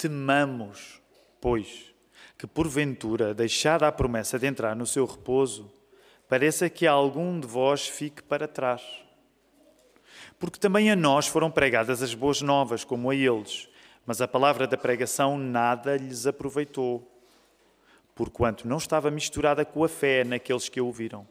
Temamos, pois, que porventura, deixada a promessa de entrar no seu repouso, pareça que algum de vós fique para trás. Porque também a nós foram pregadas as boas novas, como a eles, mas a palavra da pregação nada lhes aproveitou, porquanto não estava misturada com a fé naqueles que a ouviram.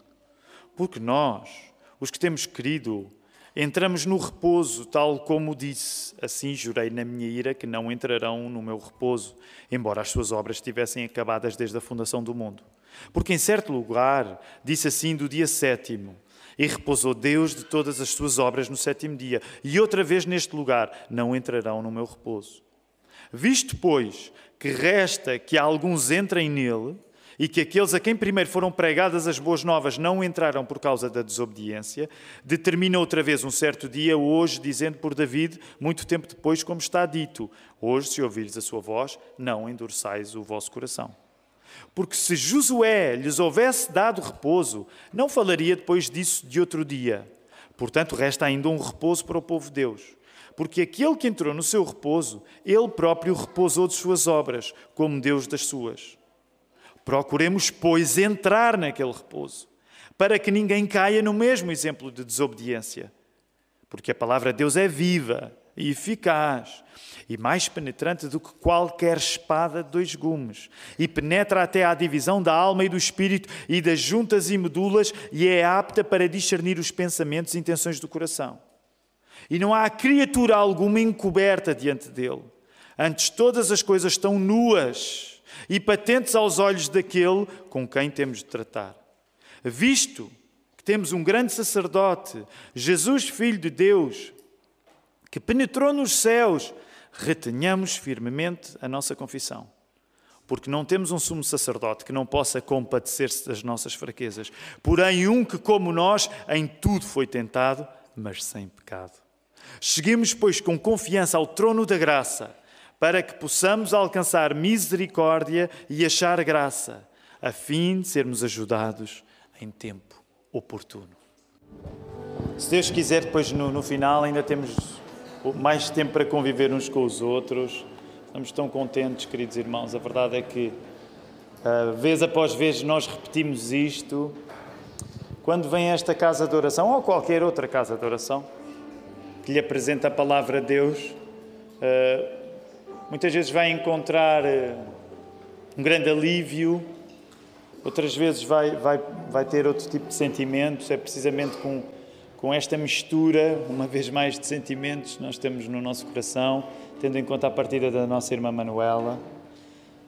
Porque nós, os que temos crido, entramos no repouso, tal como disse. Assim jurei na minha ira que não entrarão no meu repouso, embora as suas obras estivessem acabadas desde a fundação do mundo. Porque em certo lugar disse assim do dia 7º, e repousou Deus de todas as suas obras no 7º dia. E outra vez neste lugar, não entrarão no meu repouso. Visto, pois, que resta que alguns entrem nele, e que aqueles a quem primeiro foram pregadas as boas novas não entraram por causa da desobediência, determina outra vez um certo dia, hoje, dizendo por David, muito tempo depois, como está dito, hoje, se ouvires a sua voz, não endureçais o vosso coração. Porque se Josué lhes houvesse dado repouso, não falaria depois disso de outro dia. Portanto, resta ainda um repouso para o povo de Deus. Porque aquele que entrou no seu repouso, ele próprio repousou de suas obras, como Deus das suas. Procuremos, pois, entrar naquele repouso, para que ninguém caia no mesmo exemplo de desobediência. Porque a palavra de Deus é viva e eficaz, e mais penetrante do que qualquer espada de 2 gumes, e penetra até à divisão da alma e do espírito e das juntas e medulas, e é apta para discernir os pensamentos e intenções do coração. E não há criatura alguma encoberta diante dele. Antes, todas as coisas estão nuas e patentes aos olhos daquele com quem temos de tratar. Visto que temos um grande sacerdote, Jesus, Filho de Deus, que penetrou nos céus, retenhamos firmemente a nossa confissão. Porque não temos um sumo sacerdote que não possa compadecer-se das nossas fraquezas, porém um que, como nós, em tudo foi tentado, mas sem pecado. Cheguemos, pois, com confiança ao trono da graça, para que possamos alcançar misericórdia e achar graça, a fim de sermos ajudados em tempo oportuno. Se Deus quiser, depois no final ainda temos mais tempo para conviver uns com os outros. Estamos tão contentes, queridos irmãos. A verdade é que, vez após vez, nós repetimos isto. Quando vem esta casa de oração, ou qualquer outra casa de oração, que lhe apresenta a palavra de Deus, muitas vezes vai encontrar um grande alívio, outras vezes vai ter outro tipo de sentimentos. É precisamente com esta mistura, uma vez mais, de sentimentos que nós temos no nosso coração, tendo em conta a partida da nossa irmã Manuela.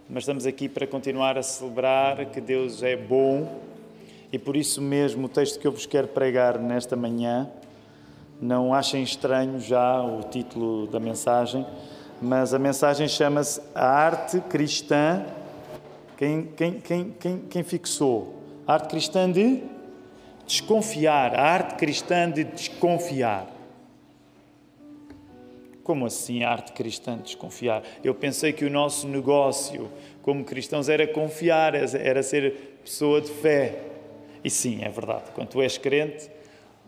Mas estamos aqui para continuar a celebrar que Deus é bom, e por isso mesmo o texto que eu vos quero pregar nesta manhã, não achem estranho já o título da mensagem, mas a mensagem chama-se A Arte Cristã. Quem fixou? A arte cristã de desconfiar. A arte cristã de desconfiar. Como assim a arte cristã de desconfiar? Eu pensei que o nosso negócio como cristãos era confiar, era ser pessoa de fé. E sim, é verdade. Quando tu és crente,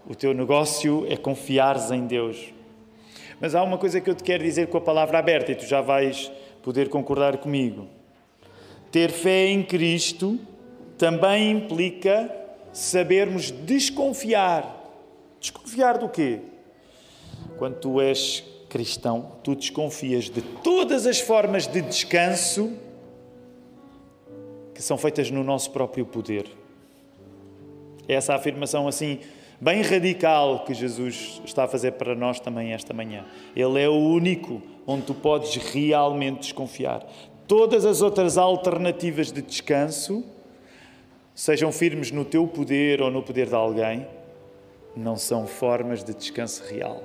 o teu negócio é confiares em Deus. Mas há uma coisa que eu te quero dizer com a palavra aberta, e tu já vais poder concordar comigo. Ter fé em Cristo também implica sabermos desconfiar. Desconfiar do quê? Quando tu és cristão, tu desconfias de todas as formas de descanso que são feitas no nosso próprio poder. Essa afirmação assim bem radical que Jesus está a fazer para nós também esta manhã. Ele é o único onde tu podes realmente desconfiar. Todas as outras alternativas de descanso, sejam firmes no teu poder ou no poder de alguém, não são formas de descanso real.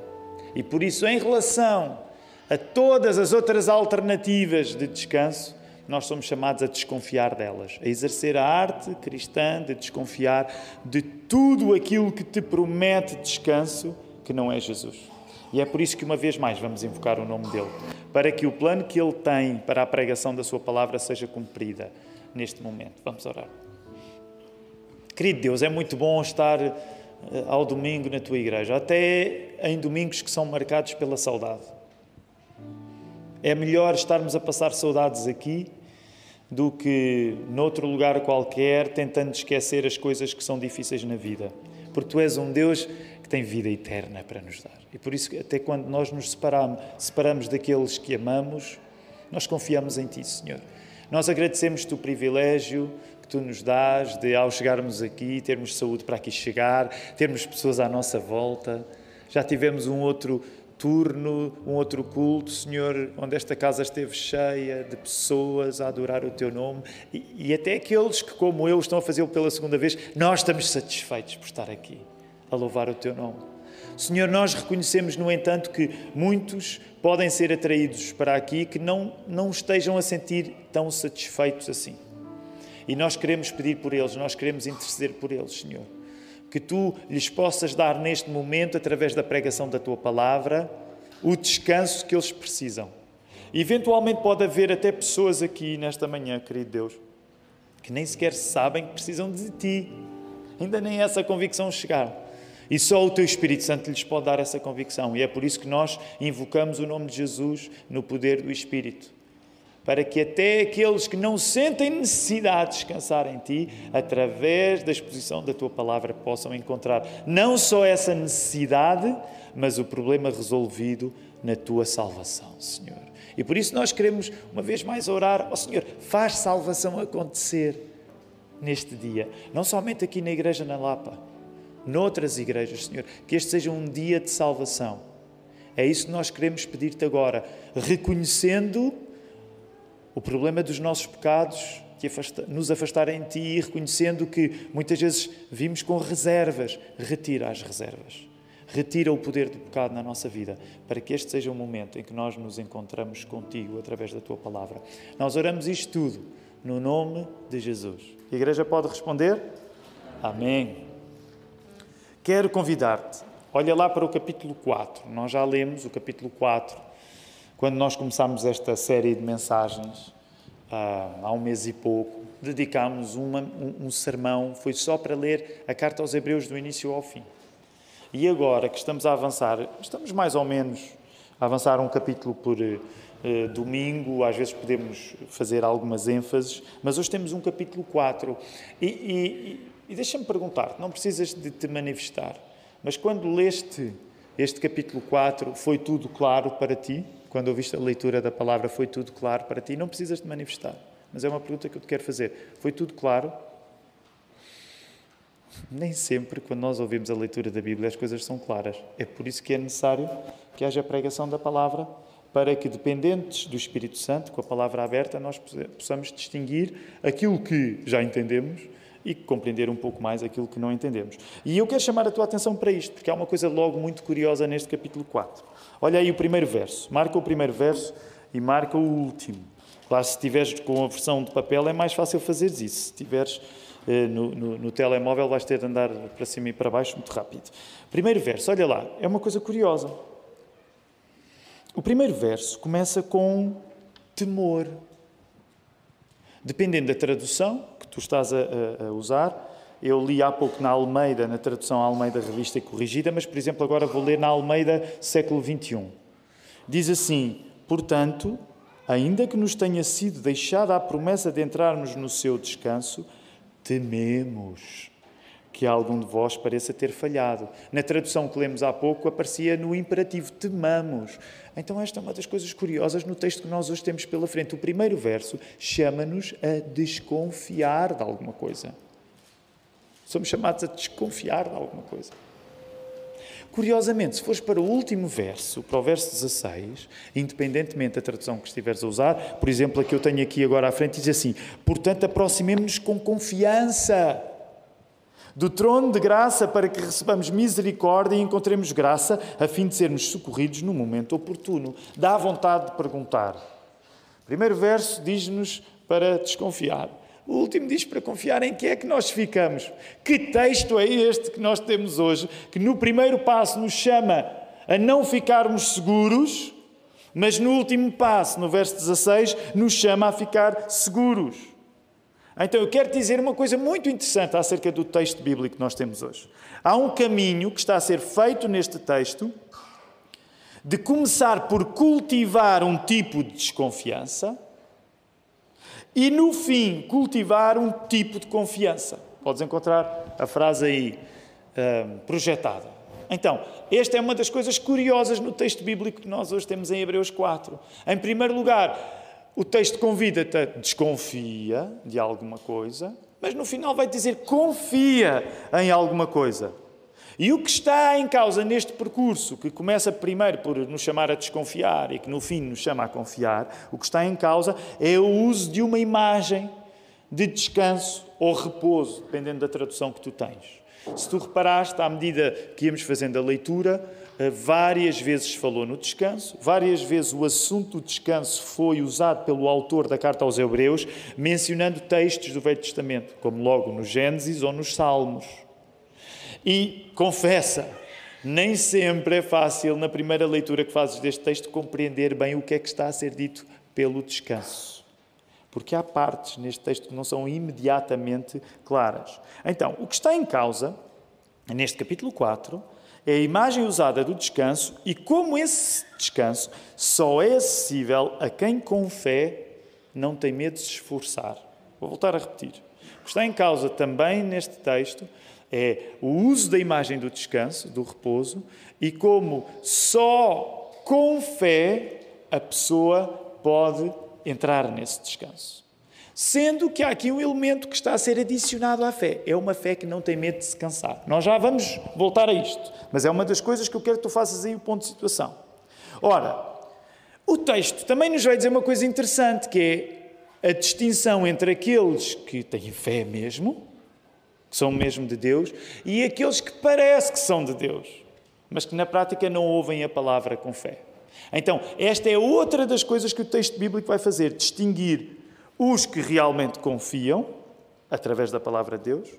E por isso, em relação a todas as outras alternativas de descanso, nós somos chamados a desconfiar delas, a exercer a arte cristã de desconfiar de tudo aquilo que te promete descanso, que não é Jesus. E é por isso que, uma vez mais, vamos invocar o nome dele, para que o plano que ele tem para a pregação da sua palavra seja cumprida neste momento. Vamos orar. Querido Deus, é muito bom estar ao domingo na tua igreja, até em domingos que são marcados pela saudade. É melhor estarmos a passar saudades aqui do que noutro lugar qualquer, tentando esquecer as coisas que são difíceis na vida. Porque Tu és um Deus que tem vida eterna para nos dar. E por isso, até quando nós nos separamos daqueles que amamos, nós confiamos em Ti, Senhor. Nós agradecemos-Te o privilégio que Tu nos dás de, ao chegarmos aqui, termos saúde para aqui chegar, termos pessoas à nossa volta. Já tivemos um outro turno, um outro culto, Senhor, onde esta casa esteve cheia de pessoas a adorar o Teu nome e até aqueles que, como eu, estão a fazê-lo pela segunda vez, nós estamos satisfeitos por estar aqui, a louvar o Teu nome. Senhor, nós reconhecemos, no entanto, que muitos podem ser atraídos para aqui que não estejam a sentir tão satisfeitos assim. E nós queremos pedir por eles, nós queremos interceder por eles, Senhor. Que Tu lhes possas dar neste momento, através da pregação da Tua palavra, o descanso que eles precisam. Eventualmente pode haver até pessoas aqui nesta manhã, querido Deus, que nem sequer sabem que precisam de Ti. Ainda nem essa convicção chegar. E só o Teu Espírito Santo lhes pode dar essa convicção. E é por isso que nós invocamos o nome de Jesus no poder do Espírito. Para que até aqueles que não sentem necessidade de descansar em Ti, através da exposição da Tua palavra, possam encontrar não só essa necessidade, mas o problema resolvido na Tua salvação, Senhor. E por isso nós queremos, uma vez mais, orar, ó Senhor, faz salvação acontecer neste dia. Não somente aqui na Igreja na Lapa, noutras igrejas, Senhor, que este seja um dia de salvação. É isso que nós queremos pedir-Te agora, reconhecendo o problema dos nossos pecados, que nos afastarem de Ti e reconhecendo que muitas vezes vimos com reservas. Retira as reservas. Retira o poder do pecado na nossa vida, para que este seja o momento em que nós nos encontramos contigo através da Tua palavra. Nós oramos isto tudo no nome de Jesus. A igreja pode responder? Amém. Quero convidar-te, olha lá para o capítulo 4. Nós já lemos o capítulo 4. Quando nós começámos esta série de mensagens, há um mês e pouco, dedicámos um sermão, foi só para ler a carta aos Hebreus do início ao fim. E agora que estamos a avançar, estamos mais ou menos a avançar um capítulo por domingo, às vezes podemos fazer algumas ênfases, mas hoje temos um capítulo 4. E deixa-me perguntar, não precisas de te manifestar, mas quando leste este capítulo 4, foi tudo claro para ti? Quando ouviste a leitura da palavra, foi tudo claro para ti? Não precisas de manifestar, mas é uma pergunta que eu te quero fazer. Foi tudo claro? Nem sempre, quando nós ouvimos a leitura da Bíblia, as coisas são claras. É por isso que é necessário que haja pregação da palavra, para que, dependentes do Espírito Santo, com a palavra aberta, nós possamos distinguir aquilo que já entendemos e compreender um pouco mais aquilo que não entendemos. E eu quero chamar a tua atenção para isto, porque há uma coisa logo muito curiosa neste capítulo 4. Olha aí o primeiro verso. Marca o primeiro verso e marca o último. Claro, se estiveres com a versão de papel é mais fácil fazeres isso. Se estiveres no telemóvel vais ter de andar para cima e para baixo muito rápido. Primeiro verso, olha lá, é uma coisa curiosa. O primeiro verso começa com temor. Dependendo da tradução que tu estás a usar, eu li há pouco na Almeida, na tradução Almeida Revista e Corrigida, mas, por exemplo, agora vou ler na Almeida século XXI. Diz assim: portanto, ainda que nos tenha sido deixada a promessa de entrarmos no seu descanso, tememos que algum de vós pareça ter falhado. Na tradução que lemos há pouco, aparecia no imperativo, temamos. Então esta é uma das coisas curiosas no texto que nós hoje temos pela frente. O primeiro verso chama-nos a desconfiar de alguma coisa. Somos chamados a desconfiar de alguma coisa. Curiosamente, se fores para o último verso, para o verso 16, independentemente da tradução que estiveres a usar, por exemplo, a que eu tenho aqui agora à frente, diz assim: portanto, aproximemo-nos com confiança do trono de graça para que recebamos misericórdia e encontremos graça a fim de sermos socorridos no momento oportuno. Dá vontade de perguntar. O primeiro verso diz-nos para desconfiar. O último diz para confiar. Em que é que nós ficamos? Que texto é este que nós temos hoje, que no primeiro passo nos chama a não ficarmos seguros, mas no último passo, no verso 16, nos chama a ficar seguros? Então, eu quero dizer uma coisa muito interessante acerca do texto bíblico que nós temos hoje. Há um caminho que está a ser feito neste texto de começar por cultivar um tipo de desconfiança e, no fim, cultivar um tipo de confiança. Podes encontrar a frase aí projetada. Então, esta é uma das coisas curiosas no texto bíblico que nós hoje temos em Hebreus 4. Em primeiro lugar, o texto convida-te a desconfia de alguma coisa, mas no final vai dizer confia em alguma coisa. E o que está em causa neste percurso, que começa primeiro por nos chamar a desconfiar e que no fim nos chama a confiar, o que está em causa é o uso de uma imagem de descanso ou repouso, dependendo da tradução que tu tens. Se tu reparaste, à medida que íamos fazendo a leitura, várias vezes falou no descanso, várias vezes o assunto do descanso foi usado pelo autor da carta aos Hebreus, mencionando textos do Velho Testamento, como logo no Gênesis ou nos Salmos. E confessa, nem sempre é fácil, na primeira leitura que fazes deste texto, compreender bem o que é que está a ser dito pelo descanso. Porque há partes neste texto que não são imediatamente claras. Então, o que está em causa, neste capítulo 4, é a imagem usada do descanso e como esse descanso só é acessível a quem com fé não tem medo de se esforçar. Vou voltar a repetir. O que está em causa também neste texto é o uso da imagem do descanso, do repouso, e como só com fé a pessoa pode entrar nesse descanso. Sendo que há aqui um elemento que está a ser adicionado à fé. É uma fé que não tem medo de se cansar. Nós já vamos voltar a isto, mas é uma das coisas que eu quero que tu faças aí o ponto de situação. Ora, o texto também nos vai dizer uma coisa interessante, que é a distinção entre aqueles que têm fé mesmo, que são mesmo de Deus, e aqueles que parece que são de Deus, mas que na prática não ouvem a palavra com fé. Então, esta é outra das coisas que o texto bíblico vai fazer, distinguir os que realmente confiam, através da palavra de Deus,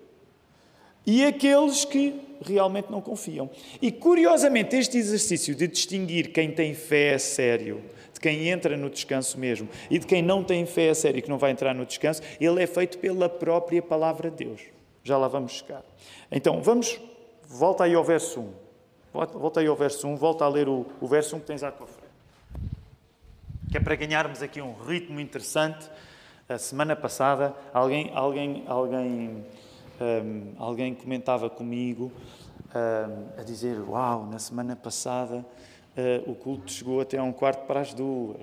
e aqueles que realmente não confiam. E, curiosamente, este exercício de distinguir quem tem fé a sério, de quem entra no descanso mesmo, e de quem não tem fé a sério e que não vai entrar no descanso, ele é feito pela própria palavra de Deus. Já lá vamos chegar. Então, volta aí ao verso 1. Volta aí ao verso 1, volta a ler o verso 1 que tens à tua frente. Que é para ganharmos aqui um ritmo interessante. A semana passada, alguém comentava comigo a dizer: uau, na semana passada o culto chegou até 1:15.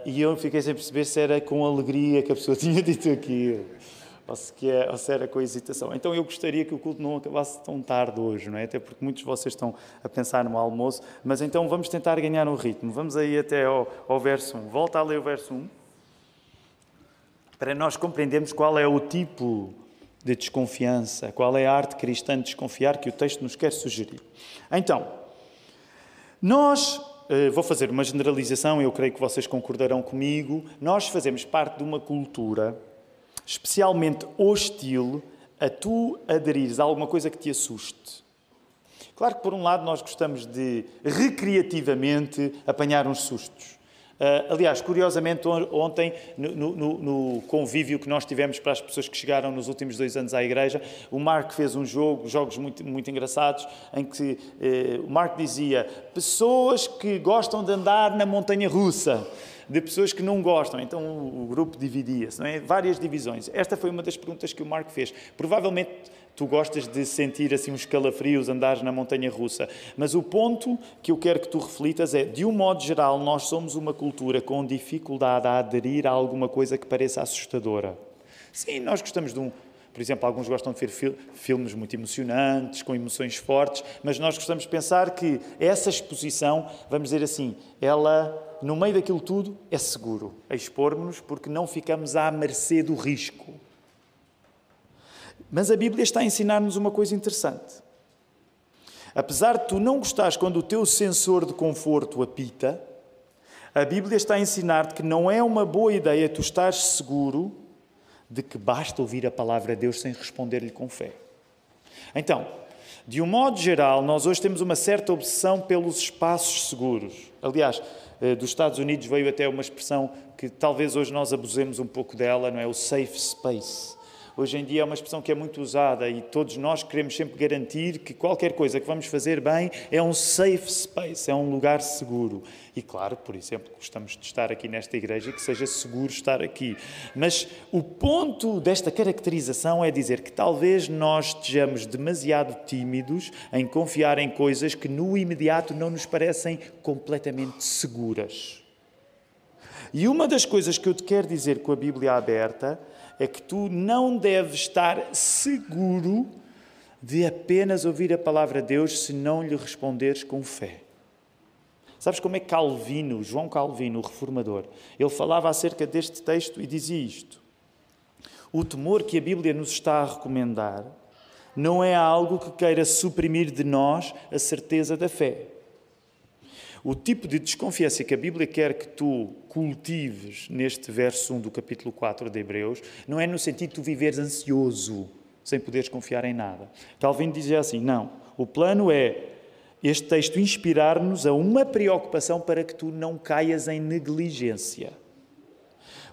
E eu fiquei sem perceber se era com alegria que a pessoa tinha dito aquilo. Ou se era com hesitação. Então eu gostaria que o culto não acabasse tão tarde hoje, não é? Até porque muitos de vocês estão a pensar no almoço. Mas então vamos tentar ganhar um ritmo. Vamos aí até ao verso 1. Volta a ler o verso 1. Para nós compreendermos qual é o tipo de desconfiança, qual é a arte cristã de desconfiar que o texto nos quer sugerir. Então, vou fazer uma generalização, eu creio que vocês concordarão comigo, nós fazemos parte de uma cultura especialmente hostil a tu aderires a alguma coisa que te assuste. Claro que, por um lado, nós gostamos de, recreativamente, apanhar uns sustos. Aliás, curiosamente, ontem, no convívio que nós tivemos para as pessoas que chegaram nos últimos 2 anos à igreja, o Marco fez jogos muito, muito engraçados, em que o Marco dizia: pessoas que gostam de andar na montanha-russa, de pessoas que não gostam. Então o grupo dividia-se, não é? Várias divisões. Esta foi uma das perguntas que o Marco fez. Provavelmente tu gostas de sentir assim uns calafrios, andares na montanha-russa. Mas o ponto que eu quero que tu reflitas é, de um modo geral, nós somos uma cultura com dificuldade a aderir a alguma coisa que pareça assustadora. Sim, nós gostamos de por exemplo, alguns gostam de ver filmes muito emocionantes, com emoções fortes, mas nós gostamos de pensar que essa exposição, vamos dizer assim, ela, no meio daquilo tudo, é seguro. A expor-nos porque não ficamos à mercê do risco. Mas a Bíblia está a ensinar-nos uma coisa interessante. Apesar de tu não gostares quando o teu sensor de conforto apita, a Bíblia está a ensinar-te que não é uma boa ideia tu estares seguro de que basta ouvir a palavra de Deus sem responder-lhe com fé. Então, de um modo geral, nós hoje temos uma certa obsessão pelos espaços seguros. Aliás, dos Estados Unidos veio até uma expressão que talvez hoje nós abusemos um pouco dela, não é? O safe space. Hoje em dia é uma expressão que é muito usada e todos nós queremos sempre garantir que qualquer coisa que vamos fazer bem é um safe space, é um lugar seguro. E claro, por exemplo, gostamos de estar aqui nesta igreja e que seja seguro estar aqui. Mas o ponto desta caracterização é dizer que talvez nós estejamos demasiado tímidos em confiar em coisas que no imediato não nos parecem completamente seguras. E uma das coisas que eu te quero dizer com a Bíblia aberta é que tu não deves estar seguro de apenas ouvir a palavra de Deus se não lhe responderes com fé. Sabes como é Calvino, João Calvino, o reformador, ele falava acerca deste texto e dizia isto: o temor que a Bíblia nos está a recomendar não é algo que queira suprimir de nós a certeza da fé. O tipo de desconfiança que a Bíblia quer que tu cultives neste verso 1 do capítulo 4 de Hebreus não é no sentido de tu viveres ansioso, sem poderes confiar em nada. Calvino dizia assim, não, o plano é este texto inspirar-nos a uma preocupação para que tu não caias em negligência.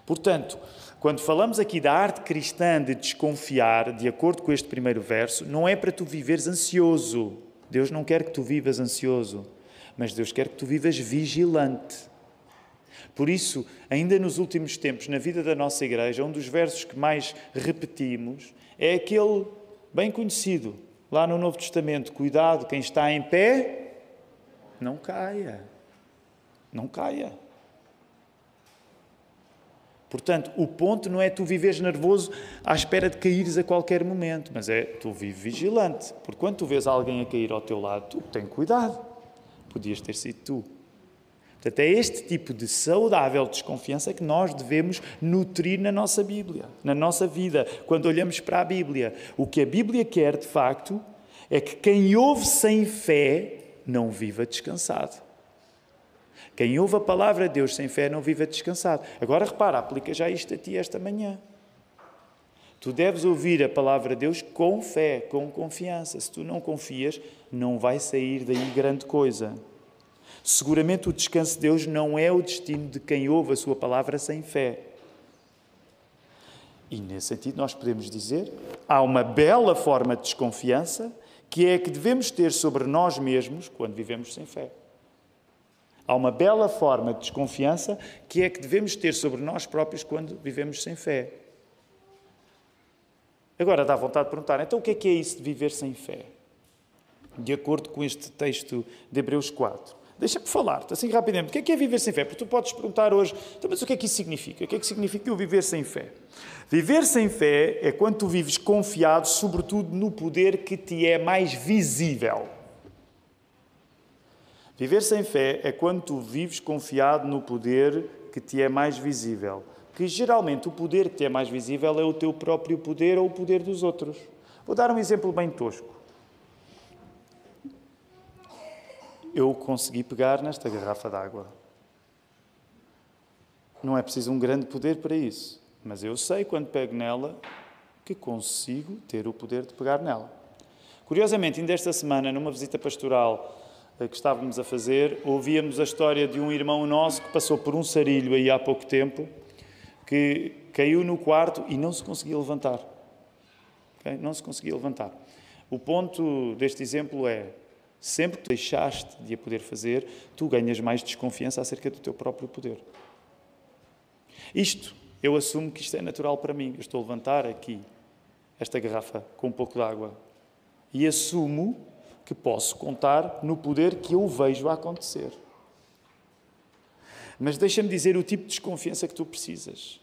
Portanto, quando falamos aqui da arte cristã de desconfiar, de acordo com este primeiro verso, não é para tu viveres ansioso. Deus não quer que tu vivas ansioso, mas Deus quer que tu vivas vigilante. Por isso, ainda nos últimos tempos, na vida da nossa igreja, um dos versos que mais repetimos é aquele bem conhecido, lá no Novo Testamento: cuidado, quem está em pé, não caia. Não caia. Portanto, o ponto não é tu viveres nervoso à espera de caíres a qualquer momento, mas é tu vives vigilante. Porque quando tu vês alguém a cair ao teu lado, tu tem cuidado. Podias ter sido tu. Portanto, é este tipo de saudável desconfiança que nós devemos nutrir na nossa Bíblia, na nossa vida, quando olhamos para a Bíblia. O que a Bíblia quer, de facto, é que quem ouve sem fé não viva descansado. Quem ouve a palavra de Deus sem fé não viva descansado. Agora, repara, aplica já isto a ti esta manhã. Tu deves ouvir a palavra de Deus com fé, com confiança. Se tu não confias, não vai sair daí grande coisa. Seguramente o descanso de Deus não é o destino de quem ouve a sua palavra sem fé. E nesse sentido nós podemos dizer, há uma bela forma de desconfiança que é a que devemos ter sobre nós mesmos quando vivemos sem fé. Há uma bela forma de desconfiança que é a que devemos ter sobre nós próprios quando vivemos sem fé. Agora dá vontade de perguntar, então o que é isso de viver sem fé? De acordo com este texto de Hebreus 4. Deixa-me falar-te assim rapidamente. O que é viver sem fé? Porque tu podes perguntar hoje, então, mas o que é que isso significa? O que é que significa eu viver sem fé? Viver sem fé é quando tu vives confiado, sobretudo no poder que te é mais visível. Viver sem fé é quando tu vives confiado no poder que te é mais visível. Que geralmente o poder que te é mais visível é o teu próprio poder ou o poder dos outros. Vou dar um exemplo bem tosco. Eu consegui pegar nesta garrafa d'água. Não é preciso um grande poder para isso, mas eu sei quando pego nela que consigo ter o poder de pegar nela. Curiosamente, ainda esta semana, numa visita pastoral que estávamos a fazer, ouvíamos a história de um irmão nosso que passou por um sarilho aí há pouco tempo, que caiu no quarto e não se conseguia levantar. Okay? Não se conseguia levantar. O ponto deste exemplo é, sempre que tu deixaste de a poder fazer, tu ganhas mais desconfiança acerca do teu próprio poder. Eu assumo que isto é natural para mim. Eu estou a levantar aqui esta garrafa com um pouco de água e assumo que posso contar no poder que eu vejo a acontecer. Mas deixa-me dizer o tipo de desconfiança que tu precisas.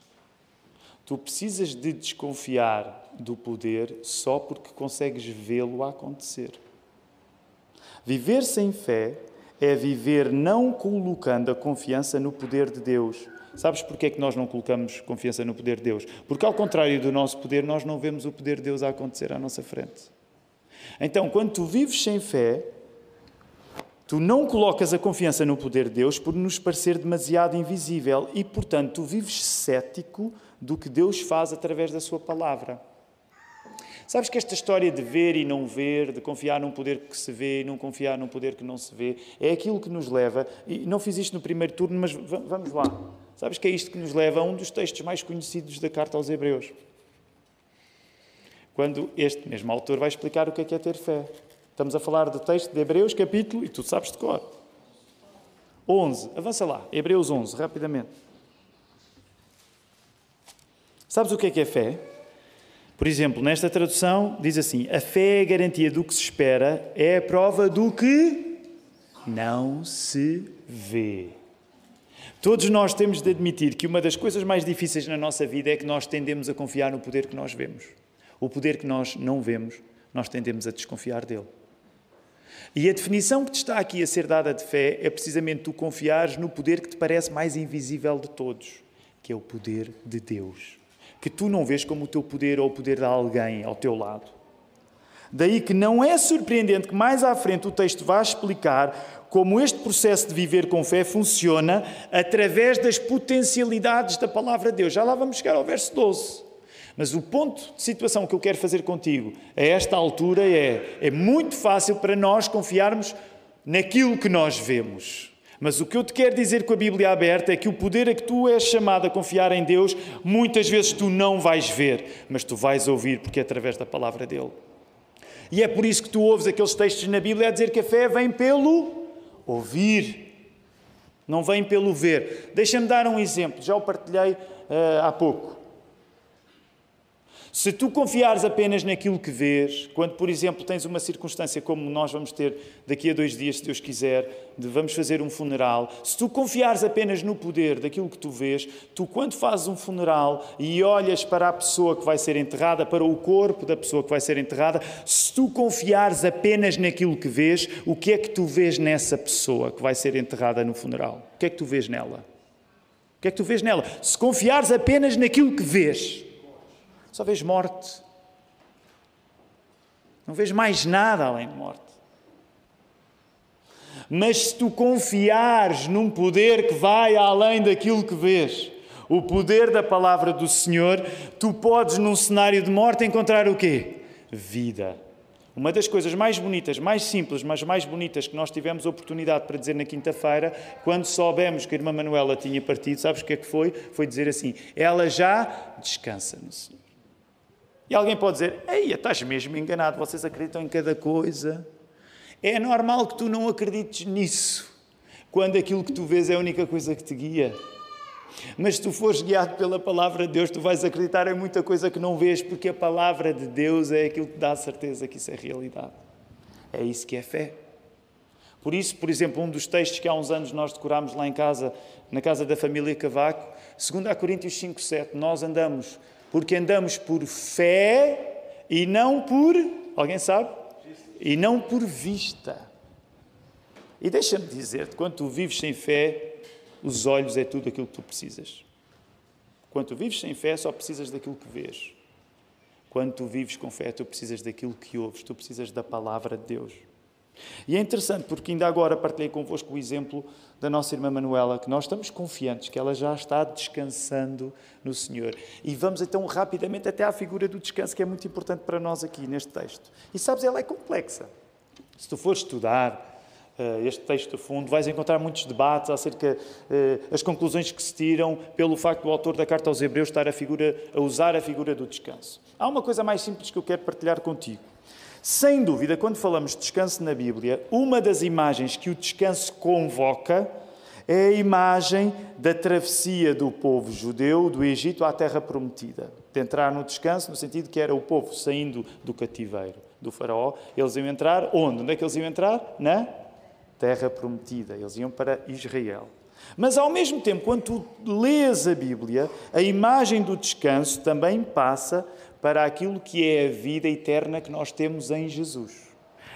Tu precisas de desconfiar do poder só porque consegues vê-lo a acontecer. Viver sem fé é viver não colocando a confiança no poder de Deus. Sabes porquê é que nós não colocamos confiança no poder de Deus? Porque, ao contrário do nosso poder, nós não vemos o poder de Deus a acontecer à nossa frente. Então, quando tu vives sem fé, tu não colocas a confiança no poder de Deus por nos parecer demasiado invisível e, portanto, tu vives cético do que Deus faz através da sua palavra. Sabes que esta história de ver e não ver, de confiar num poder que se vê e não confiar num poder que não se vê, é aquilo que nos leva, e não fiz isto no primeiro turno, mas vamos lá. Sabes que é isto que nos leva a um dos textos mais conhecidos da Carta aos Hebreus. quando este mesmo autor vai explicar o que é ter fé. Estamos a falar do texto de Hebreus, capítulo, e tu sabes de cor. 11, avança lá, Hebreus 11, rapidamente. Sabes o que é fé? Por exemplo, nesta tradução diz assim: a fé é a garantia do que se espera, é a prova do que não se vê. Todos nós temos de admitir que uma das coisas mais difíceis na nossa vida é que nós tendemos a confiar no poder que nós vemos. O poder que nós não vemos, nós tendemos a desconfiar dele. E a definição que te está aqui a ser dada de fé é precisamente tu confiares no poder que te parece mais invisível de todos, que é o poder de Deus. Que tu não vês como o teu poder ou o poder de alguém ao teu lado. Daí que não é surpreendente que mais à frente o texto vá explicar como este processo de viver com fé funciona através das potencialidades da palavra de Deus. Já lá vamos chegar ao verso 12. Mas o ponto de situação que eu quero fazer contigo a esta altura é muito fácil para nós confiarmos naquilo que nós vemos. Mas o que eu te quero dizer com a Bíblia aberta é que o poder a que tu és chamado a confiar em Deus, muitas vezes tu não vais ver, mas tu vais ouvir, porque é através da palavra dele. E é por isso que tu ouves aqueles textos na Bíblia a dizer que a fé vem pelo ouvir, não vem pelo ver. Deixa-me dar um exemplo, já o partilhei há pouco. Se tu confiares apenas naquilo que vês, quando, por exemplo, tens uma circunstância como nós vamos ter daqui a 2 dias, se Deus quiser, vamos fazer um funeral, se tu confiares apenas no poder daquilo que tu vês, tu quando fazes um funeral e olhas para a pessoa que vai ser enterrada, para o corpo da pessoa que vai ser enterrada, se tu confiares apenas naquilo que vês, o que é que tu vês nessa pessoa que vai ser enterrada no funeral? O que é que tu vês nela? O que é que tu vês nela? Se confiares apenas naquilo que vês, só vês morte. Não vês mais nada além de morte. Mas se tu confiares num poder que vai além daquilo que vês, o poder da palavra do Senhor, tu podes num cenário de morte encontrar o quê? Vida. Uma das coisas mais bonitas, mais simples, mas mais bonitas que nós tivemos a oportunidade para dizer na quinta-feira, quando soubemos que a irmã Manuela tinha partido, sabes o que é que foi? Foi dizer assim: ela já descansa no Senhor. E alguém pode dizer: ei, estás mesmo enganado, vocês acreditam em cada coisa. É normal que tu não acredites nisso, quando aquilo que tu vês é a única coisa que te guia. Mas se tu fores guiado pela palavra de Deus, tu vais acreditar em muita coisa que não vês, porque a palavra de Deus é aquilo que te dá a certeza que isso é realidade. É isso que é fé. Por isso, por exemplo, um dos textos que há uns anos nós decorámos lá em casa, na casa da família Cavaco, 2 Coríntios 5:7, nós andamos... Porque andamos por fé e não por... Alguém sabe? E não por vista. E deixa-me dizer-te, quando tu vives sem fé, os olhos é tudo aquilo que tu precisas. Quando tu vives sem fé, só precisas daquilo que vês. Quando tu vives com fé, tu precisas daquilo que ouves. Tu precisas da palavra de Deus. E é interessante porque ainda agora partilhei convosco o exemplo da nossa irmã Manuela, que nós estamos confiantes que ela já está descansando no Senhor. E vamos então rapidamente até à figura do descanso, que é muito importante para nós aqui neste texto. E sabes, ela é complexa. Se tu fores estudar este texto a fundo, vais encontrar muitos debates acerca das conclusões que se tiram pelo facto do autor da carta aos Hebreus estar a usar a figura do descanso. Há uma coisa mais simples que eu quero partilhar contigo. Sem dúvida, quando falamos de descanso na Bíblia, uma das imagens que o descanso convoca é a imagem da travessia do povo judeu do Egito à Terra Prometida. De entrar no descanso, no sentido que era o povo saindo do cativeiro do faraó. Eles iam entrar onde? Onde é que eles iam entrar? Na Terra Prometida. Eles iam para Israel. Mas, ao mesmo tempo, quando tu lês a Bíblia, a imagem do descanso também passa para aquilo que é a vida eterna que nós temos em Jesus.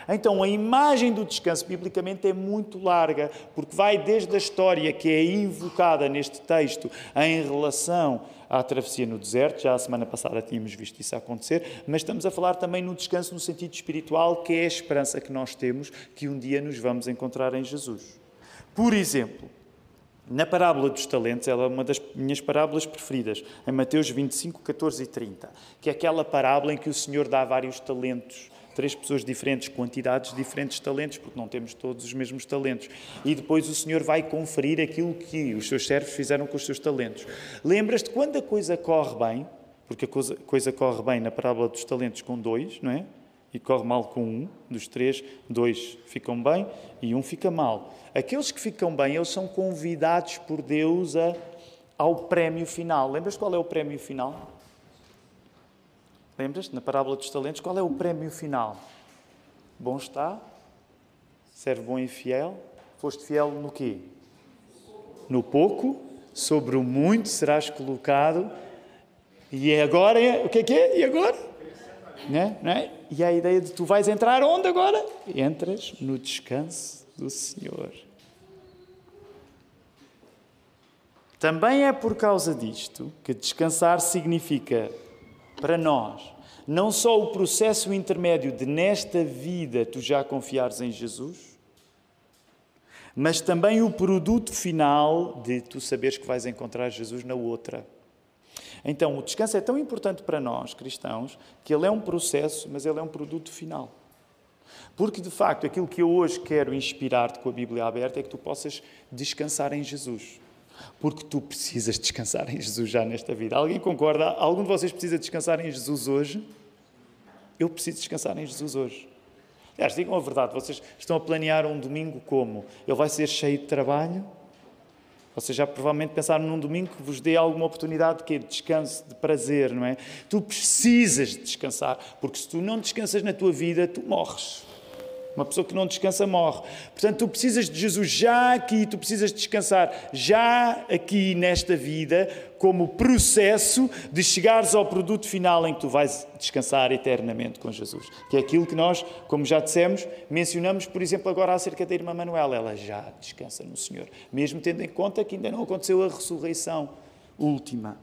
Então, a imagem do descanso, biblicamente, é muito larga, porque vai desde a história que é invocada neste texto em relação à travessia no deserto, já a semana passada tínhamos visto isso acontecer, mas estamos a falar também no descanso no sentido espiritual, que é a esperança que nós temos que um dia nos vamos encontrar em Jesus. Por exemplo, na parábola dos talentos, ela é uma das minhas parábolas preferidas, em Mateus 25, 14 e 30, que é aquela parábola em que o Senhor dá vários talentos, 3 pessoas diferentes, quantidades diferentes de talentos, porque não temos todos os mesmos talentos. E depois o Senhor vai conferir aquilo que os seus servos fizeram com os seus talentos. Lembras-te, quando a coisa corre bem, porque a coisa corre bem na parábola dos talentos com 2, não é? E corre mal com 1, dos 3, 2 ficam bem e 1 fica mal. Aqueles que ficam bem, eles são convidados por Deus ao prémio final. Lembras qual é o prémio final? Lembras? Na parábola dos talentos, qual é o prémio final? Bom está, servo bom e fiel. Foste fiel no quê? No pouco, sobre o muito serás colocado. E agora, o que é? E agora? Não é? E a ideia de tu vais entrar onde agora? Entras no descanso do Senhor. Também é por causa disto que descansar significa, para nós, não só o processo intermédio de nesta vida tu já confiares em Jesus, mas também o produto final de tu saberes que vais encontrar Jesus na outra. Então, o descanso é tão importante para nós, cristãos, que ele é um processo, mas ele é um produto final. Porque, de facto, aquilo que eu hoje quero inspirar-te com a Bíblia aberta é que tu possas descansar em Jesus. Porque tu precisas descansar em Jesus já nesta vida. Alguém concorda? Algum de vocês precisa descansar em Jesus hoje? Eu preciso descansar em Jesus hoje. Aliás, digam a verdade, vocês estão a planear um domingo como? Ele vai ser cheio de trabalho? Vocês já provavelmente pensaram num domingo que vos dê alguma oportunidade de descanso, de prazer, não é? Tu precisas de descansar, porque se tu não descansas na tua vida, tu morres. Uma pessoa que não descansa morre. Portanto, tu precisas de Jesus já aqui, tu precisas descansar já aqui nesta vida, como processo de chegares ao produto final em que tu vais descansar eternamente com Jesus. Que é aquilo que nós, como já dissemos, mencionamos, por exemplo, agora acerca da irmã Manuela. Ela já descansa no Senhor, mesmo tendo em conta que ainda não aconteceu a ressurreição última.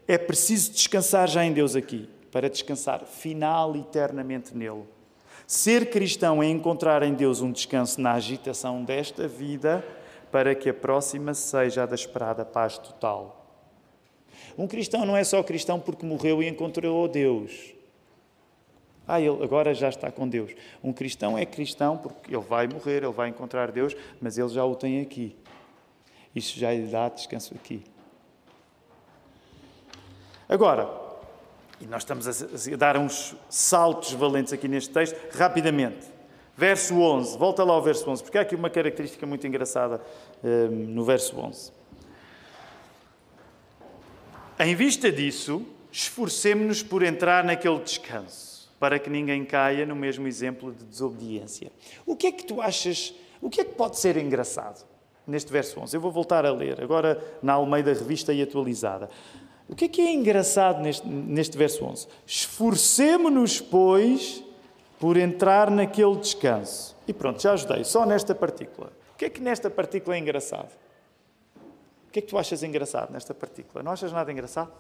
É preciso descansar já em Deus aqui, para descansar final e eternamente nele. Ser cristão é encontrar em Deus um descanso na agitação desta vida para que a próxima seja a da esperada paz total. Um cristão não é só cristão porque morreu e encontrou Deus. Ele agora já está com Deus. Um cristão é cristão porque ele vai morrer, ele vai encontrar Deus, mas ele já o tem aqui. Isso já lhe dá descanso aqui. Agora, e nós estamos a dar uns saltos valentes aqui neste texto, rapidamente. Verso 11, volta lá ao verso 11, porque há aqui uma característica muito engraçada no verso 11. Em vista disso, esforcemo-nos por entrar naquele descanso, para que ninguém caia no mesmo exemplo de desobediência. O que é que tu achas, o que é que pode ser engraçado neste verso 11? Eu vou voltar a ler, agora na Almeida Revista e Atualizada. O que é engraçado neste verso 11? Esforcemo-nos, pois, por entrar naquele descanso. E pronto, já ajudei, só nesta partícula. O que é que nesta partícula é engraçado? O que é que tu achas engraçado nesta partícula? Não achas nada engraçado?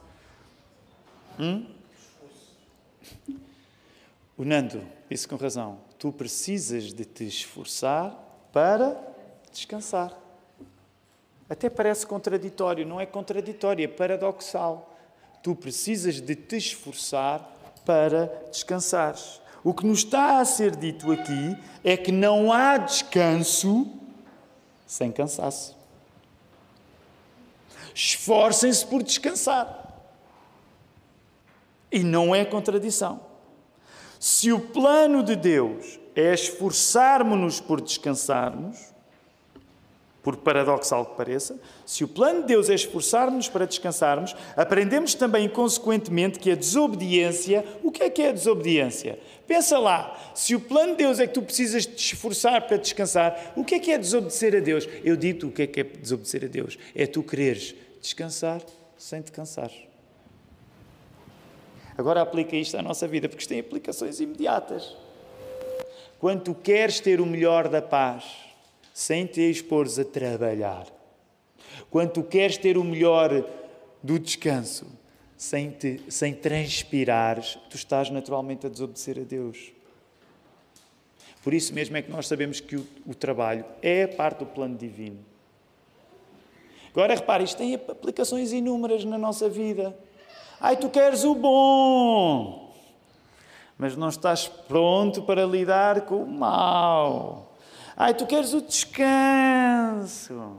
O Nando disse com razão. Tu precisas de te esforçar para descansar. Até parece contraditório. Não é contraditório, é paradoxal. Tu precisas de te esforçar para descansares. O que nos está a ser dito aqui é que não há descanso sem cansaço. Esforcem-se por descansar. E não é contradição. Se o plano de Deus é esforçarmos-nos por descansarmos, por paradoxal que pareça, se o plano de Deus é esforçar-nos para descansarmos, aprendemos também, consequentemente, que a desobediência... O que é a desobediência? Pensa lá, se o plano de Deus é que tu precisas te esforçar para descansar, o que é desobedecer a Deus? Eu digo-te o que é desobedecer a Deus. É tu quereres descansar sem te cansar. Agora aplica isto à nossa vida, porque isto tem aplicações imediatas. Quando tu queres ter o melhor da paz, sem te expores a trabalhar. Quando tu queres ter o melhor do descanso, sem transpirares, tu estás naturalmente a desobedecer a Deus. Por isso mesmo é que nós sabemos que o trabalho é parte do plano divino. Agora, repare, isto tem aplicações inúmeras na nossa vida. Tu queres o bom, mas não estás pronto para lidar com o mau. Tu queres o descanso.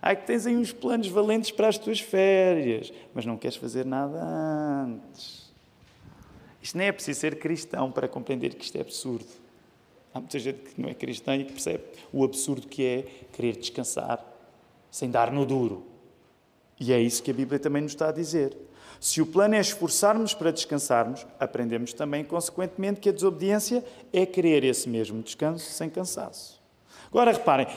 Ai, que tens aí uns planos valentes para as tuas férias, mas não queres fazer nada antes. Isto nem é preciso ser cristão para compreender que isto é absurdo. Há muita gente que não é cristã e que percebe o absurdo que é querer descansar sem dar no duro. E é isso que a Bíblia também nos está a dizer. Se o plano é esforçarmos para descansarmos, aprendemos também, consequentemente, que a desobediência é querer esse mesmo descanso sem cansaço. Agora reparem,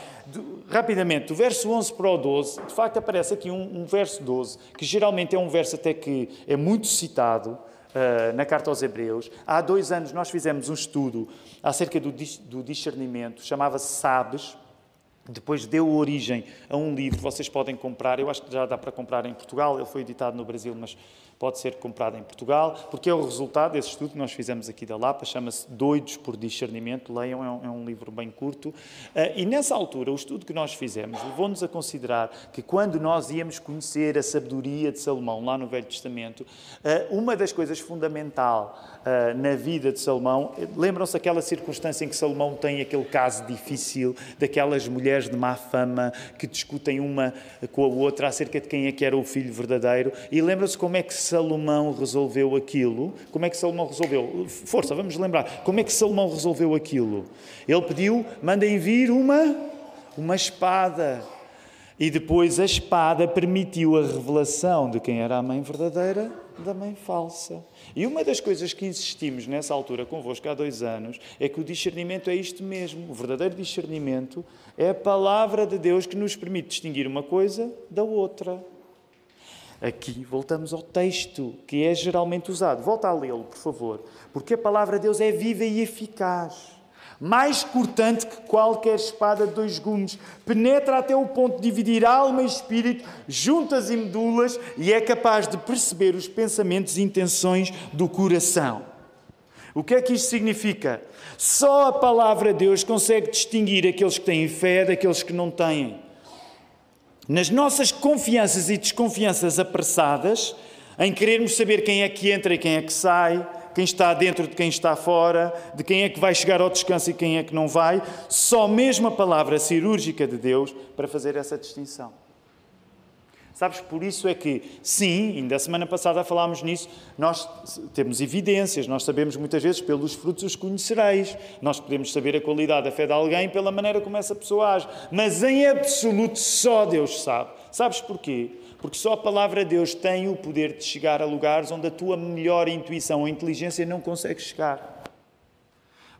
rapidamente, do verso 11 para o 12, de facto aparece aqui um verso 12, que geralmente é um verso até que é muito citado na Carta aos Hebreus. Há 2 anos nós fizemos um estudo acerca do discernimento, chamava-se Sabes. Depois deu origem a um livro que vocês podem comprar. Eu acho que já dá para comprar em Portugal. Ele foi editado no Brasil, mas pode ser comprado em Portugal, porque é o resultado desse estudo que nós fizemos aqui da Lapa. Chama-se Doidos por Discernimento. Leiam, é um livro bem curto. E nessa altura, o estudo que nós fizemos levou-nos a considerar que quando nós íamos conhecer a sabedoria de Salomão, lá no Velho Testamento, uma das coisas fundamental na vida de Salomão, lembram-se aquela circunstância em que Salomão tem aquele caso difícil daquelas mulheres de má fama que discutem uma com a outra acerca de quem é que era o filho verdadeiro, e lembram-se como é que Salomão resolveu aquilo? Como é que Salomão resolveu? Força, vamos lembrar. Como é que Salomão resolveu aquilo? Ele pediu, mandem vir uma espada. E depois a espada permitiu a revelação de quem era a mãe verdadeira da mãe falsa. E uma das coisas que insistimos nessa altura convosco há 2 anos é que o discernimento é isto mesmo. O verdadeiro discernimento é a palavra de Deus que nos permite distinguir uma coisa da outra. Aqui voltamos ao texto que é geralmente usado. Volta a lê-lo, por favor. Porque a palavra de Deus é viva e eficaz. Mais cortante que qualquer espada de 2 gumes, penetra até o ponto de dividir alma e espírito, juntas e medulas, e é capaz de perceber os pensamentos e intenções do coração. O que é que isto significa? Só a palavra de Deus consegue distinguir aqueles que têm fé daqueles que não têm. Nas nossas confianças e desconfianças apressadas, em querermos saber quem é que entra e quem é que sai, quem está dentro de quem está fora, de quem é que vai chegar ao descanso e quem é que não vai, só mesmo a palavra cirúrgica de Deus para fazer essa distinção. Sabes, por isso é que, sim, ainda a semana passada falámos nisso, nós temos evidências, nós sabemos muitas vezes pelos frutos os conhecereis, nós podemos saber a qualidade da fé de alguém pela maneira como essa pessoa age, mas em absoluto só Deus sabe. Sabes porquê? Porque só a palavra de Deus tem o poder de chegar a lugares onde a tua melhor intuição ou inteligência não consegue chegar.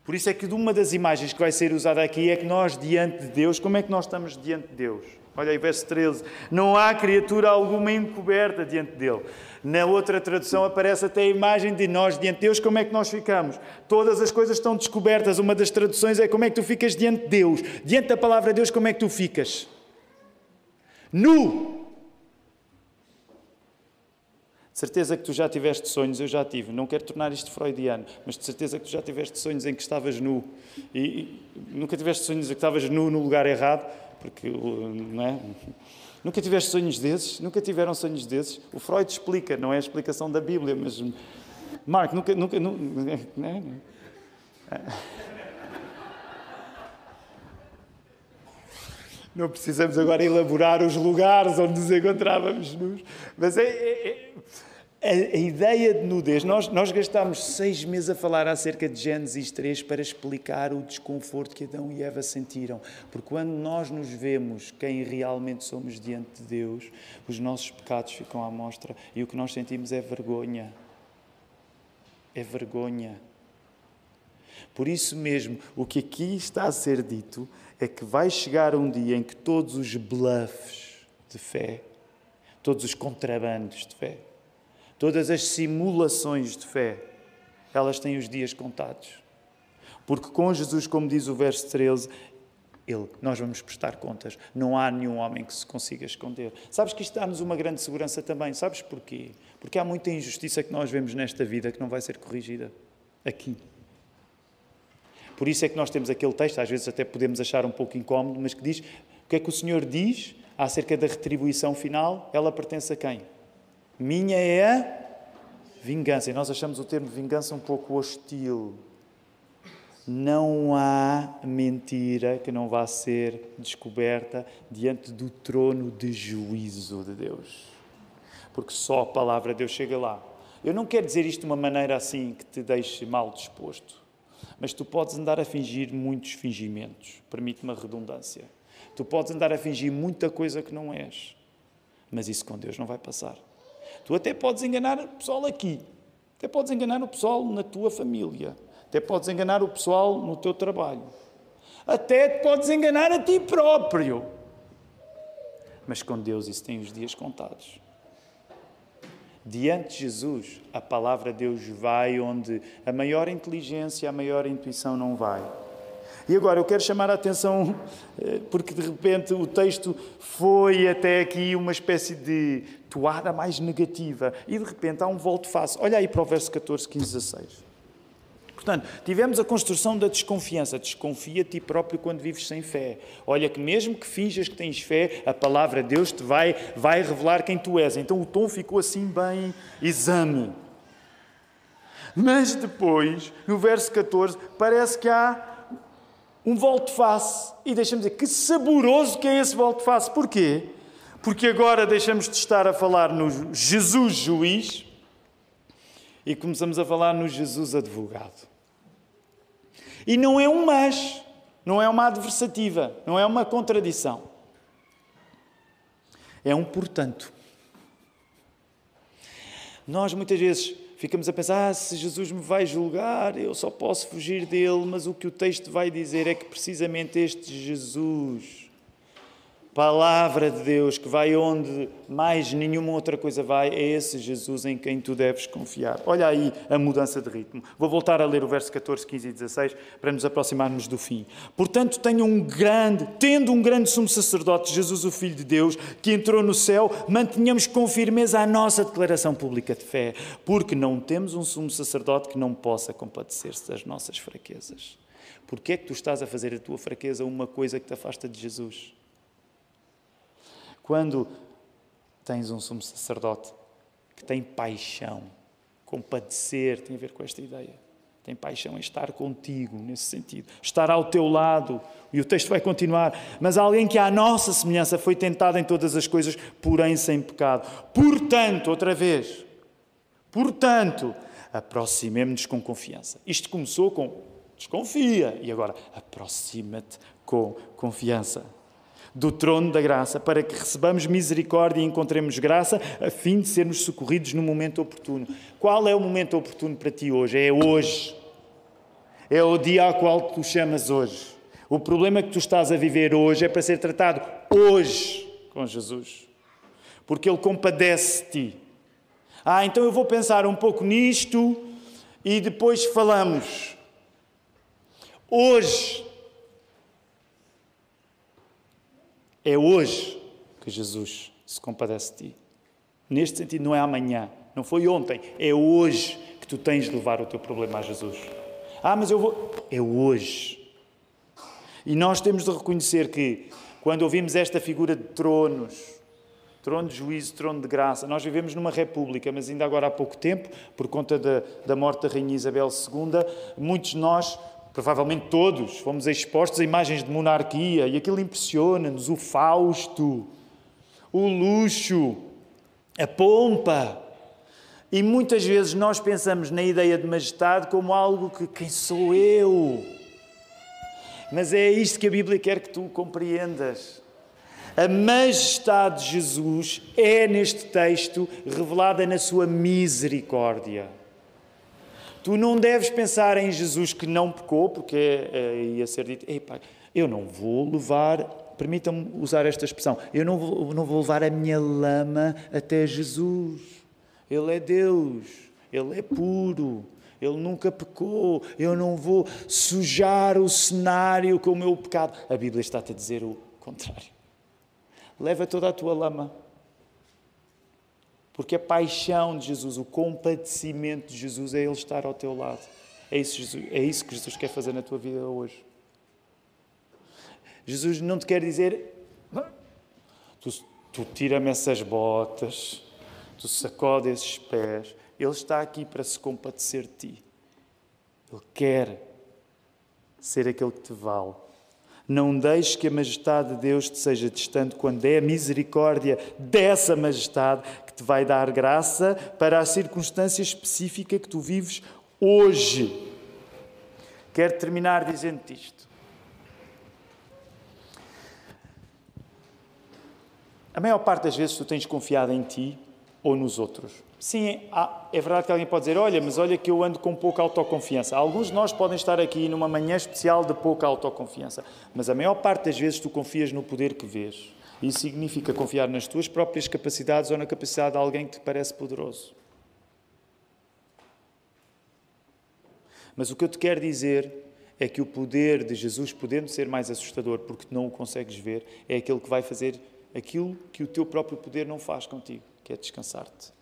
Por isso é que uma das imagens que vai ser usada aqui é que nós, diante de Deus, como é que nós estamos diante de Deus? Olha aí, verso 13. Não há criatura alguma encoberta diante dele. Na outra tradução aparece até a imagem de nós diante de Deus, como é que nós ficamos? Todas as coisas estão descobertas. Uma das traduções é como é que tu ficas diante de Deus. Diante da palavra de Deus, como é que tu ficas? Nu! De certeza que tu já tiveste sonhos, eu já tive. Não quero tornar isto freudiano, mas de certeza que tu já tiveste sonhos em que estavas nu. E nunca tiveste sonhos em que estavas nu no lugar errado, porque, não é? Nunca tiveste sonhos desses? Nunca tiveram sonhos desses? O Freud explica, não é a explicação da Bíblia, mas... Marco, nunca não é? Não precisamos agora elaborar os lugares onde nos encontrávamos nus. Mas a ideia de nudez, nós gastámos 6 meses a falar acerca de Gênesis 3 para explicar o desconforto que Adão e Eva sentiram. Porque quando nós nos vemos quem realmente somos diante de Deus, os nossos pecados ficam à mostra e o que nós sentimos é vergonha. É vergonha. Por isso mesmo, o que aqui está a ser dito é que vai chegar um dia em que todos os bluffs de fé, todos os contrabandos de fé, todas as simulações de fé, elas têm os dias contados. Porque com Jesus, como diz o verso 13, nós vamos prestar contas. Não há nenhum homem que se consiga esconder. Sabes que isto dá-nos uma grande segurança também. Sabes porquê? Porque há muita injustiça que nós vemos nesta vida que não vai ser corrigida aqui. Por isso é que nós temos aquele texto, às vezes até podemos achar um pouco incómodo, mas que diz, o que é que o Senhor diz acerca da retribuição final? Ela pertence a quem? Minha é a vingança. E nós achamos o termo vingança um pouco hostil. Não há mentira que não vá ser descoberta diante do trono de juízo de Deus. Porque só a palavra de Deus chega lá. Eu não quero dizer isto de uma maneira assim que te deixe mal disposto. Mas tu podes andar a fingir muitos fingimentos. Permite-me a redundância. Tu podes andar a fingir muita coisa que não és. Mas isso com Deus não vai passar. Tu até podes enganar o pessoal aqui. Até podes enganar o pessoal na tua família. Até podes enganar o pessoal no teu trabalho. Até te podes enganar a ti próprio. Mas com Deus isso tem os dias contados. Diante de Jesus, a palavra de Deus vai onde a maior inteligência, a maior intuição não vai. E agora eu quero chamar a atenção, porque de repente o texto foi até aqui uma espécie de toada mais negativa. E de repente há um volte-face. Olha aí para o verso 14, 15, 16. Portanto, tivemos a construção da desconfiança. Desconfia de ti próprio quando vives sem fé. Olha que mesmo que finjas que tens fé, a palavra de Deus te vai revelar quem tu és. Então o tom ficou assim bem exame. Mas depois, no verso 14, parece que há um volte-face. E deixa-me dizer, que saboroso que é esse volte-face. Porquê? Porque agora deixamos de estar a falar no Jesus juiz e começamos a falar no Jesus advogado. E não é um mas, não é uma adversativa, não é uma contradição. É um portanto. Nós muitas vezes ficamos a pensar, se Jesus me vai julgar, eu só posso fugir dele, mas o que o texto vai dizer é que precisamente este Jesus, palavra de Deus, que vai onde mais nenhuma outra coisa vai, é esse Jesus em quem tu deves confiar. Olha aí a mudança de ritmo. Vou voltar a ler o verso 14, 15 e 16 para nos aproximarmos do fim. Portanto, tendo um grande sumo sacerdote, Jesus, o Filho de Deus, que entrou no céu, mantenhamos com firmeza a nossa declaração pública de fé, porque não temos um sumo sacerdote que não possa compadecer-se das nossas fraquezas. Porquê é que tu estás a fazer a tua fraqueza uma coisa que te afasta de Jesus? Quando tens um sumo sacerdote que tem paixão, compadecer tem a ver com esta ideia. Tem paixão em estar contigo, nesse sentido. Estar ao teu lado. E o texto vai continuar. Mas alguém que à nossa semelhança foi tentado em todas as coisas, porém sem pecado. Portanto, outra vez, aproximemo-nos com confiança. Isto começou com desconfia. E agora, aproxima-te com confiança do trono da graça, para que recebamos misericórdia e encontremos graça, a fim de sermos socorridos no momento oportuno. Qual é o momento oportuno para ti hoje? É hoje. É o dia ao qual tu chamas hoje. O problema que tu estás a viver hoje é para ser tratado hoje com Jesus. Porque Ele compadece de ti. Então eu vou pensar um pouco nisto e depois falamos. Hoje. É hoje que Jesus se compadece de ti. Neste sentido, não é amanhã, não foi ontem. É hoje que tu tens de levar o teu problema a Jesus. Mas eu vou... É hoje. E nós temos de reconhecer que, quando ouvimos esta figura de tronos, trono de juízo, trono de graça, nós vivemos numa república, mas ainda agora há pouco tempo, por conta da morte da Rainha Isabel II, muitos de nós... Provavelmente todos fomos expostos a imagens de monarquia e aquilo impressiona-nos, o Fausto, o luxo, a pompa. E muitas vezes nós pensamos na ideia de majestade como algo que quem sou eu? Mas é isto que a Bíblia quer que tu compreendas. A majestade de Jesus é, neste texto, revelada na sua misericórdia. Tu não deves pensar em Jesus que não pecou, porque ia ser dito, eu não vou levar, permitam-me usar esta expressão, eu não vou levar a minha lama até Jesus. Ele é Deus, Ele é puro, Ele nunca pecou, eu não vou sujar o cenário com o meu pecado. A Bíblia está-te a dizer o contrário. Leva toda a tua lama. Porque a paixão de Jesus, o compadecimento de Jesus é Ele estar ao teu lado. É isso que Jesus quer fazer na tua vida hoje. Jesus não te quer dizer, tu tira-me essas botas, tu sacode esses pés. Ele está aqui para se compadecer de ti. Ele quer ser aquele que te vale. Não deixes que a majestade de Deus te seja distante quando é a misericórdia dessa majestade que te vai dar graça para a circunstância específica que tu vives hoje. Quero terminar dizendo-te isto. A maior parte das vezes tu tens confiado em ti ou nos outros. Sim, é verdade que alguém pode dizer, mas olha que eu ando com pouca autoconfiança. Alguns de nós podem estar aqui numa manhã especial de pouca autoconfiança, mas a maior parte das vezes tu confias no poder que vês. Isso significa confiar nas tuas próprias capacidades ou na capacidade de alguém que te parece poderoso. Mas o que eu te quero dizer é que o poder de Jesus, podendo ser mais assustador porque não o consegues ver, é aquele que vai fazer aquilo que o teu próprio poder não faz contigo, que é descansar-te.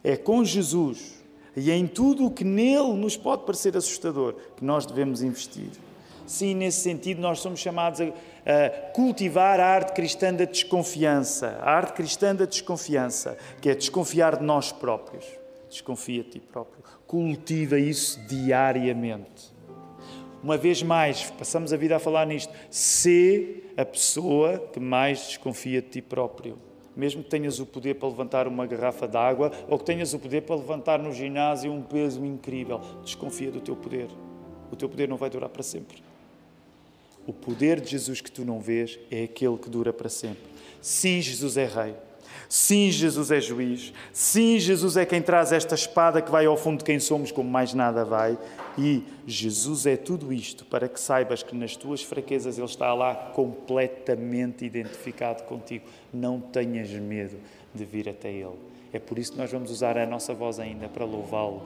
É com Jesus e em tudo o que nele nos pode parecer assustador que nós devemos investir. Sim, nesse sentido, nós somos chamados a cultivar a arte cristã da desconfiança. A arte cristã da desconfiança, que é desconfiar de nós próprios. Desconfia de ti próprio. Cultiva isso diariamente. Uma vez mais, passamos a vida a falar nisto. Sê a pessoa que mais desconfia de ti próprio. Mesmo que tenhas o poder para levantar uma garrafa de água ou que tenhas o poder para levantar no ginásio um peso incrível, desconfia do teu poder. O teu poder não vai durar para sempre. O poder de Jesus que tu não vês é aquele que dura para sempre. Sim, Jesus é Rei. Sim, Jesus é Juiz. Sim, Jesus é quem traz esta espada que vai ao fundo de quem somos, como mais nada vai. E Jesus é tudo isto para que saibas que nas tuas fraquezas Ele está lá completamente identificado contigo. Não tenhas medo de vir até Ele. É por isso que nós vamos usar a nossa voz ainda para louvá-lo